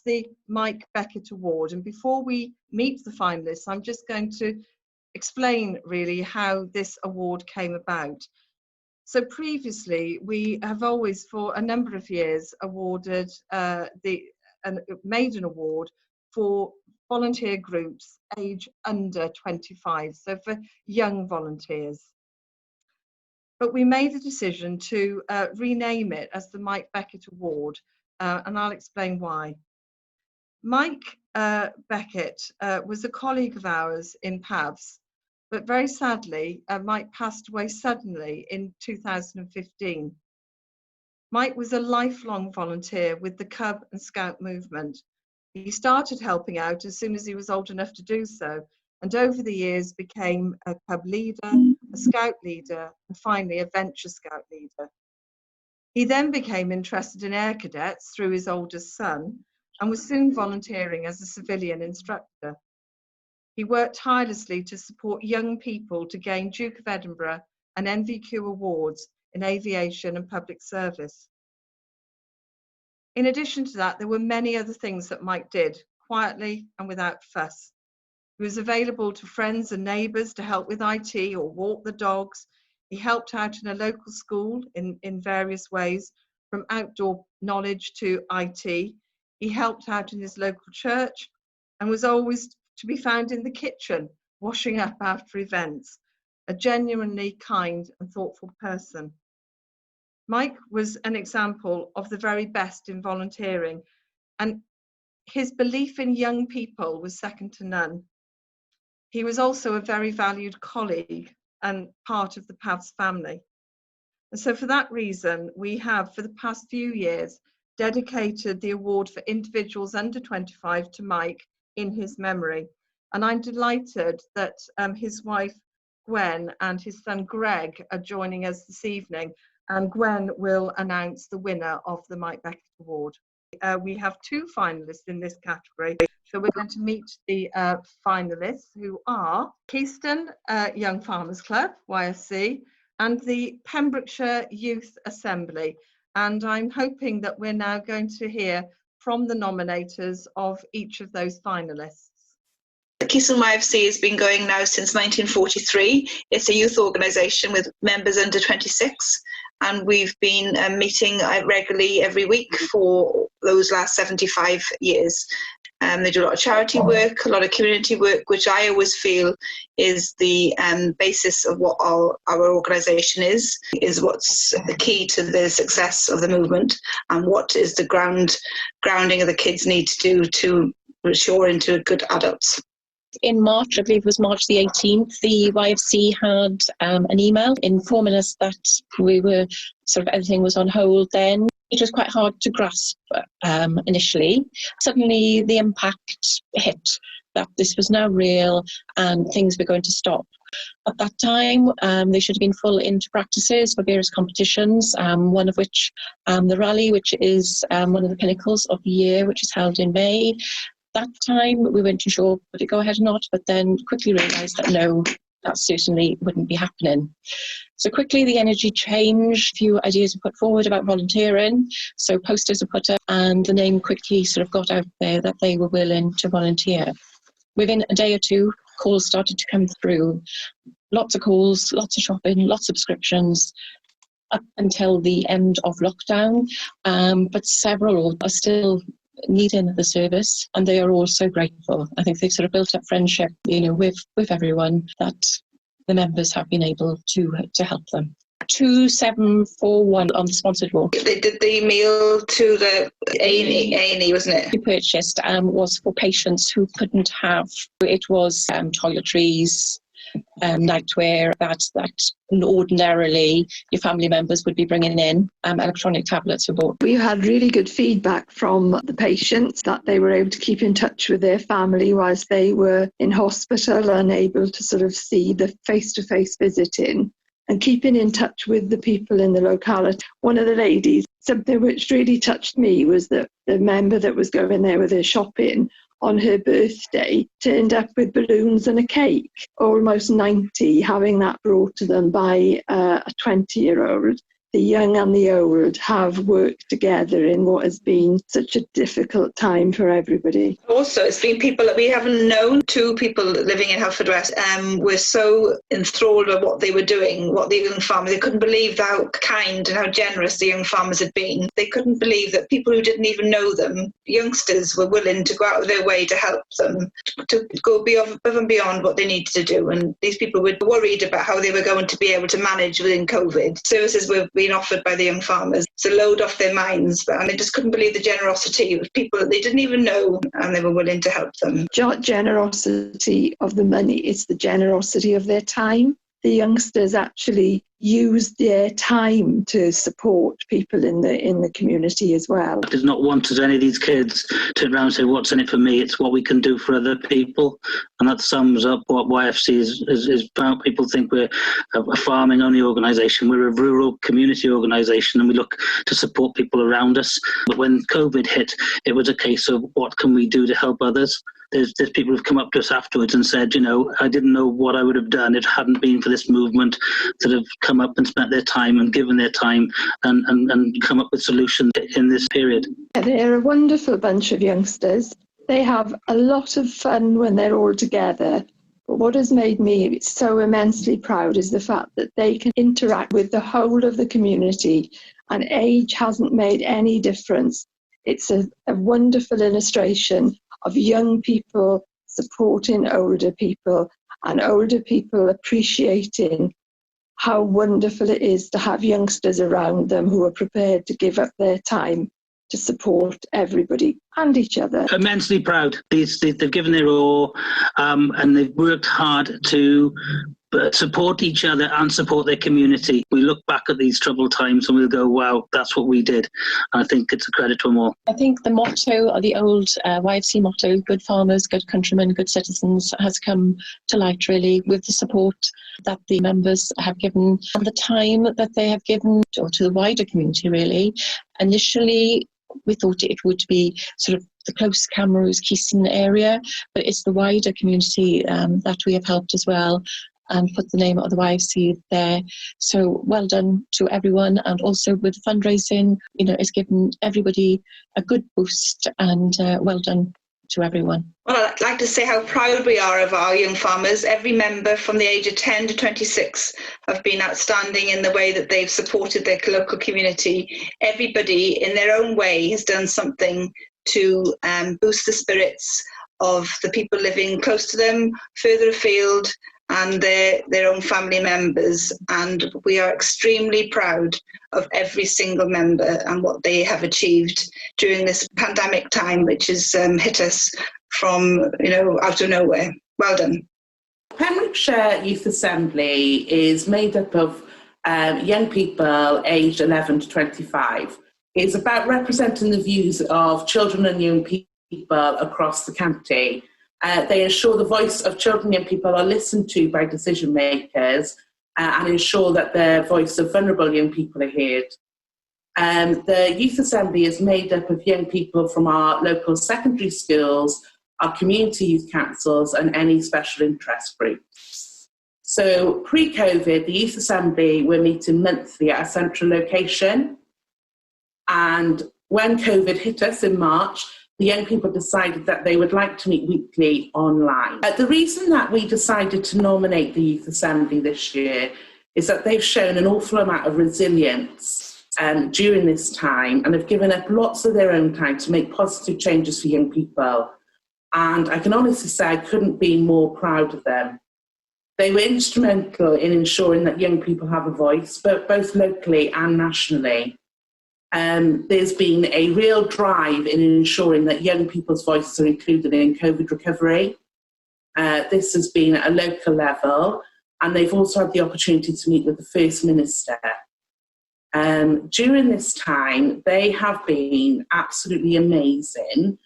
the Mike Beckett Award. And before we meet the finalists, I'm just going to explain really how this award came about. So previously, we have always, for a number of years, awarded made an award for volunteer groups age under 25, so for young volunteers. But we made the decision to rename it as the Mike Beckett Award, and I'll explain why. Mike Beckett was a colleague of ours in PAVS, but very sadly, Mike passed away suddenly in 2015. Mike was a lifelong volunteer with the Cub and Scout movement. He started helping out as soon as he was old enough to do so, and over the years became a Cub leader, a Scout leader, and finally a Venture Scout leader. He then became interested in air cadets through his oldest son and was soon volunteering as a civilian instructor. He worked tirelessly to support young people to gain Duke of Edinburgh and NVQ awards in aviation and public service. In addition to that, there were many other things that Mike did, quietly and without fuss. He was available to friends and neighbours to help with IT or walk the dogs. He helped out in a local school in various ways, from outdoor knowledge to IT. He helped out in his local church and was always to be found in the kitchen, washing up after events, a genuinely kind and thoughtful person. Mike was an example of the very best in volunteering, and his belief in young people was second to none. He was also a very valued colleague and part of the PAVS family. And so for that reason, we have, for the past few years, dedicated the award for individuals under 25 to Mike in his memory. And I'm delighted that his wife, Gwen, and his son, Greg, are joining us this evening. And Gwen will announce the winner of the Mike Beckett Award. We have two finalists in this category. So we're going to meet the finalists, who are Keystone Young Farmers Club, YSC, and the Pembrokeshire Youth Assembly. And I'm hoping that we're now going to hear from the nominators of each of those finalists. The Keystone YFC has been going now since 1943. It's a youth organisation with members under 26, and we've been meeting regularly every week for those last 75 years. They do a lot of charity work, a lot of community work, which I always feel is the basis of what our organisation is what's the key to the success of the movement, and what is the grounding of the kids need to do to mature into good adults. In March, I believe it was March the 18th, the YFC had an email informing us that we were everything was on hold then. It was quite hard to grasp initially. Suddenly the impact hit that this was now real and things were going to stop. At that time, they should have been full into practices for various competitions, one of which the rally, which is one of the pinnacles of the year, which is held in May. That time we weren't too sure would it go ahead or not, but then quickly realised that no, that certainly wouldn't be happening. So quickly the energy changed, a few ideas were put forward about volunteering, so posters were put up, and the name quickly got out there that they were willing to volunteer. Within a day or two, calls started to come through. Lots of calls, lots of shopping, lots of subscriptions, up until the end of lockdown, but several are still needing the service, and they are all so grateful. I think they've built up friendship, with everyone, that the members have been able to help them. 2741 on the sponsored walk. They did the meal to the A&E, wasn't it? We purchased was for patients who couldn't have. It was toiletries, nightwear that ordinarily your family members would be bringing in. Electronic tablets were bought. We had really good feedback from the patients that they were able to keep in touch with their family whilst they were in hospital and able to see the face-to-face visiting and keeping in touch with the people in the locality. One of the ladies, something which really touched me was that the member that was going there with her shopping on her birthday turned up with balloons and a cake, almost 90, having that brought to them by a 20-year-old. the young and the old have worked together in what has been such a difficult time for everybody. Also, it's been people that we haven't known. Two people living in Haverfordwest were so enthralled by what they were doing, what the young farmers, they couldn't believe how kind and how generous the young farmers had been. They couldn't believe that people who didn't even know them, youngsters, were willing to go out of their way to help them, to go above and beyond what they needed to do. And these people were worried about how they were going to be able to manage within COVID. Services were being offered by the young farmers to load off their minds, and they just couldn't believe the generosity of people that they didn't even know, and they were willing to help them. Generosity of the money, it's the generosity of their time. The youngsters actually use their time to support people in the community as well. It's not wanted any of these kids turn around and say, what's in it for me? It's what we can do for other people. And that sums up what YFC is about. People think we're a farming-only organisation. We're a rural community organisation, and we look to support people around us. But when COVID hit, it was a case of what can we do to help others? There's people who've come up to us afterwards and said, you know, I didn't know what I would have done if it hadn't been for this movement, that have come up and spent their time and given their time and come up with solutions in this period. They're a wonderful bunch of youngsters. They have a lot of fun when they're all together. But what has made me so immensely proud is the fact that they can interact with the whole of the community, and age hasn't made any difference. It's a wonderful illustration of young people supporting older people, and older people appreciating how wonderful it is to have youngsters around them who are prepared to give up their time to support everybody and each other. Immensely proud. They've given their all, and they've worked hard to support each other and support their community. We look back at these troubled times and we'll go, wow, that's what we did. And I think it's a credit to them all. I think the motto, or the old YFC motto, good farmers, good countrymen, good citizens, has come to light really with the support that the members have given and the time that they have given to the wider community really. Initially, we thought it would be sort of the close Camrose, Keystone area, but it's the wider community that we have helped as well, and put the name of the YFC there. So well done to everyone, and also with fundraising, you know, it's given everybody a good boost, and well done to everyone. Well, I'd like to say how proud we are of our young farmers. Every member from the age of 10 to 26 have been outstanding in the way that they've supported their local community. Everybody in their own way has done something to boost the spirits of the people living close to them, further afield, and their own family members. And we are extremely proud of every single member and what they have achieved during this pandemic time, which has hit us from, you know, out of nowhere. Well done. Pembrokeshire Youth Assembly is made up of young people aged 11 to 25. It's about representing the views of children and young people across the county. They ensure the voice of children and young people are listened to by decision makers and ensure that the voice of vulnerable young people are heard. The Youth Assembly is made up of young people from our local secondary schools, our community youth councils, and any special interest groups. So pre-COVID, the Youth Assembly were meeting monthly at a central location. And when COVID hit us in March, the young people decided that they would like to meet weekly online. The reason that we decided to nominate the Youth Assembly this year is that they've shown an awful amount of resilience during this time, and have given up lots of their own time to make positive changes for young people. And I can honestly say I couldn't be more proud of them. They were instrumental in ensuring that young people have a voice, both locally and nationally. There's been a real drive in ensuring that young people's voices are included in COVID recovery. This has been at a local level, and they've also had the opportunity to meet with the First Minister. During this time, they have been absolutely amazing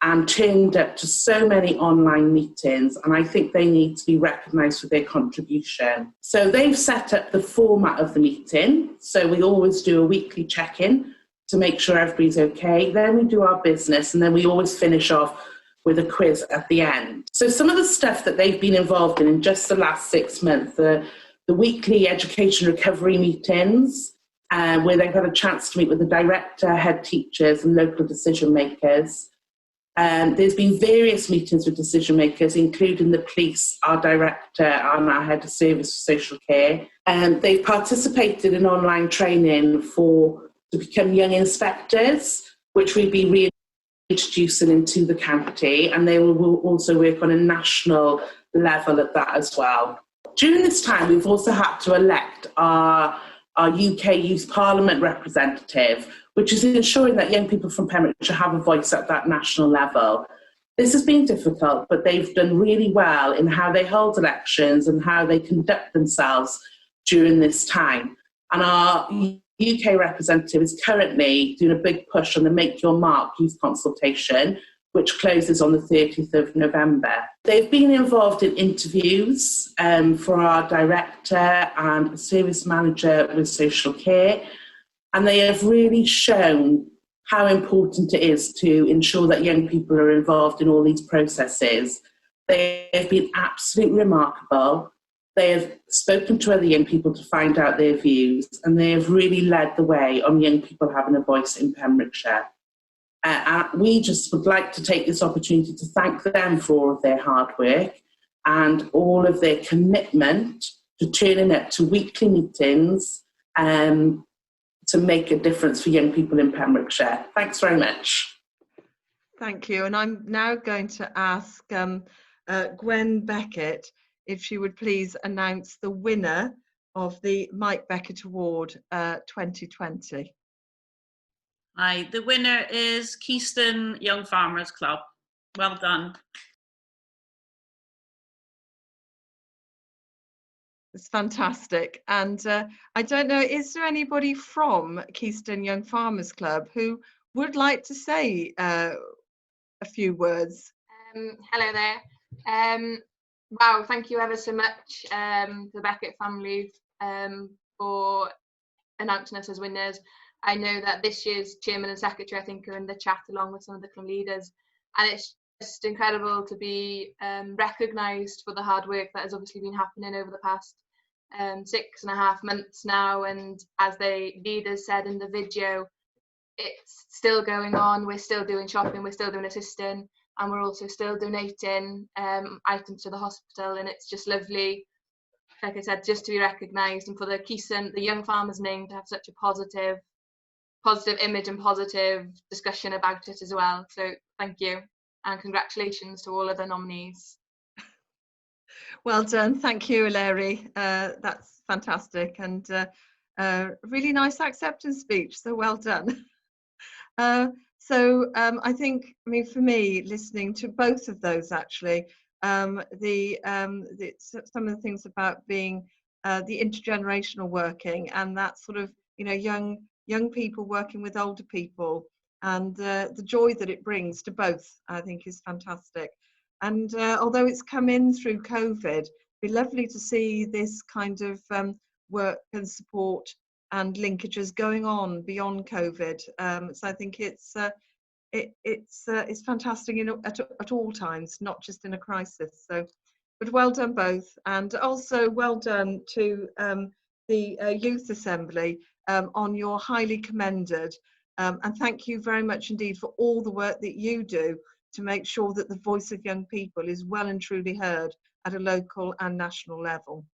and turned up to so many online meetings, and I think they need to be recognised for their contribution. So they've set up the format of the meeting. So we always do a weekly check-in to make sure everybody's okay. Then we do our business, and then we always finish off with a quiz at the end. So some of the stuff that they've been involved in just the last 6 months, the weekly education recovery meetings, where they've had a chance to meet with the director, head teachers and local decision makers. There's been various meetings with decision makers, including the police, our director and our head of service for social care. They've participated in online training to become young inspectors, which we'll be reintroducing into the county, and they will also work on a national level at that as well. During this time, we've also had to elect our UK Youth Parliament representative, which is ensuring that young people from Pembrokeshire have a voice at that national level. This has been difficult, but they've done really well in how they hold elections and how they conduct themselves during this time. And our UK representative is currently doing a big push on the Make Your Mark youth consultation, which closes on the 30th of November. They've been involved in interviews for our director and service manager with social care, and they have really shown how important it is to ensure that young people are involved in all these processes. They have been absolutely remarkable. They have spoken to other young people to find out their views, and they have really led the way on young people having a voice in Pembrokeshire. We just would like to take this opportunity to thank them for all of their hard work and all of their commitment to turning up to weekly meetings to make a difference for young people in Pembrokeshire. Thanks very much. Thank you. And I'm now going to ask Gwen Beckett if she would please announce the winner of the Mike Beckett Award 2020. Hi, the winner is Keystone Young Farmers Club. Well done. It's fantastic. And I don't know, is there anybody from Keystone Young Farmers Club who would like to say a few words? Hello there. Wow, thank you ever so much to the Beckett family for announcing us as winners. I know that this year's chairman and secretary, I think, are in the chat along with some of the club leaders, and it's just incredible to be recognised for the hard work that has obviously been happening over the past 6.5 months now. And as the leaders said in the video, it's still going on. We're still doing shopping, we're still doing assisting, and we're also still donating items to the hospital. And it's just lovely, like I said, just to be recognised, and for the Keystone, the Young Farmers name, to have such a positive image and positive discussion about it as well. So thank you, and congratulations to all of the nominees. Well done. Thank you, Eleni. That's fantastic, and really nice acceptance speech. So well done. I think, for me, listening to both of those, actually, some of the things about being the intergenerational working, and that sort of, young people working with older people, and the joy that it brings to both, I think, is fantastic. And although it's come in through COVID, it'd be lovely to see this kind of work and support and linkages going on beyond COVID. So I think it's fantastic at all times, not just in a crisis. So, but well done both, and also well done to the Youth Assembly on your highly commended. And thank you very much indeed for all the work that you do to make sure that the voice of young people is well and truly heard at a local and national level.